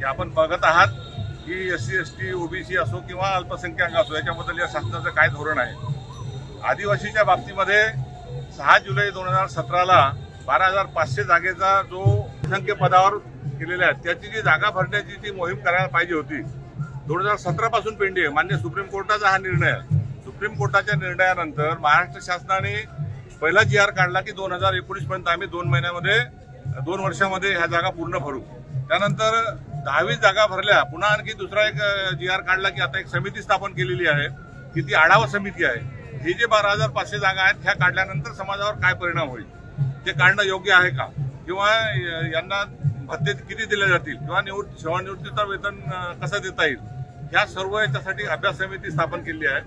की आपण बघत आहात की SC ST OBC असो किंवा अल्पसंख्याक असो याच्याबद्दल या शासनाचं काय धोरण आहे। आदिवासीच्या बाबतीमध्ये 6 जुलै 2017ला 12,500 जागेचा जो संख्य पदावर केलेल्या आहेत त्याची जी जागा भरण्याची जी मोहीम करायला पाहिजे होती 2017 पासून पेंडिंग आहे। मान्य सुप्रीम कोर्टाचा हा निर्णय आहे। सुप्रीम कोर्टाच्या निर्णयानंतर महाराष्ट्र शासनाने पहिला GR काढला की 2019 पर्यंत आम्ही 2 वर्षामध्ये ह्या जागा पूर्ण भरू। त्यानंतर 10वी जागा भरल्या, पुन्हा आणखी दुसरा एक GR काढला की आता एक समिती स्थापन केलेली आहे की ती आढावा समिती आहे। हे जे 12,500 जागा आहेत ह्या काढल्यानंतर समाजावर काय परिणाम होईल, ते काढणं योग्य आहे का, किंवा यांना भत्ते किती दिले जातील किंवा सेवानिवृत्तीचं वेतन कसं देता येईल, ह्या सर्व याच्यासाठी अभ्यास समिती स्थापन केली आहे।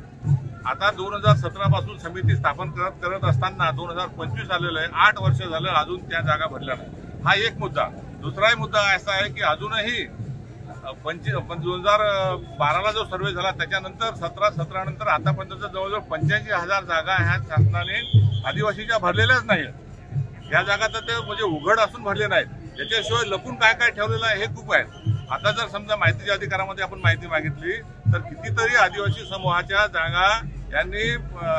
आता 2017 पासून समिती स्थापन करत असताना 2025 आलेलं आहे, 8 वर्ष झालं अजून त्या जागा भरल्या नाही। हा एक मुद्दा। दुसराही मुद्दा असा आहे की अजूनही 2012ला जो सर्वे झाला त्याच्यानंतर 17 नंतर आतापर्यंत जवळजवळ 85,000 जागा ह्या शासनाने आदिवासीच्या भरलेल्याच नाहीत। या जागा तर ते म्हणजे उघड असून भरले नाहीत, त्याच्याशिवाय लपून काय काय ठेवलेलं आहे हे खूप आहे। आता जर समजा माहितीच्या अधिकारामध्ये आपण माहिती मागितली तर कितीतरी आदिवासी समूहाच्या जागा यांनी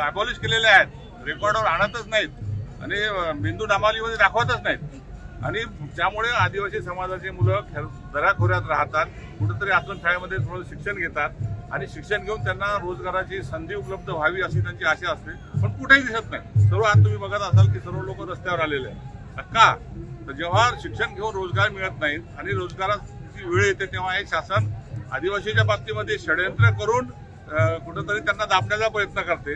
अबॉलिश केलेल्या आहेत, रेकॉर्डवर आणतच नाहीत आणि बिंदू नामावलीमध्ये दाखवतच नाहीत। आणि त्यामुळे आदिवासी समाजाची मुलं दराखोऱ्यात राहतात, कुठेतरी आश्रमशाळेमध्ये थोडं शिक्षण घेतात आणि शिक्षण घेऊन त्यांना रोजगाराची संधी उपलब्ध व्हावी अशी त्यांची आशा असते, पण कुठेही दिसत नाही। सर्व आज तुम्ही बघत असाल की सर्व लोक रस्त्यावर आलेले आहेत। का तर जेव्हा शिक्षण घेऊन रोजगार मिळत नाहीत आणि रोजगाराची वेळ येते तेव्हा हे शासन आदिवासीच्या बाबतीमध्ये षडयंत्र करून कुठेतरी त्यांना दाबण्याचा प्रयत्न करते।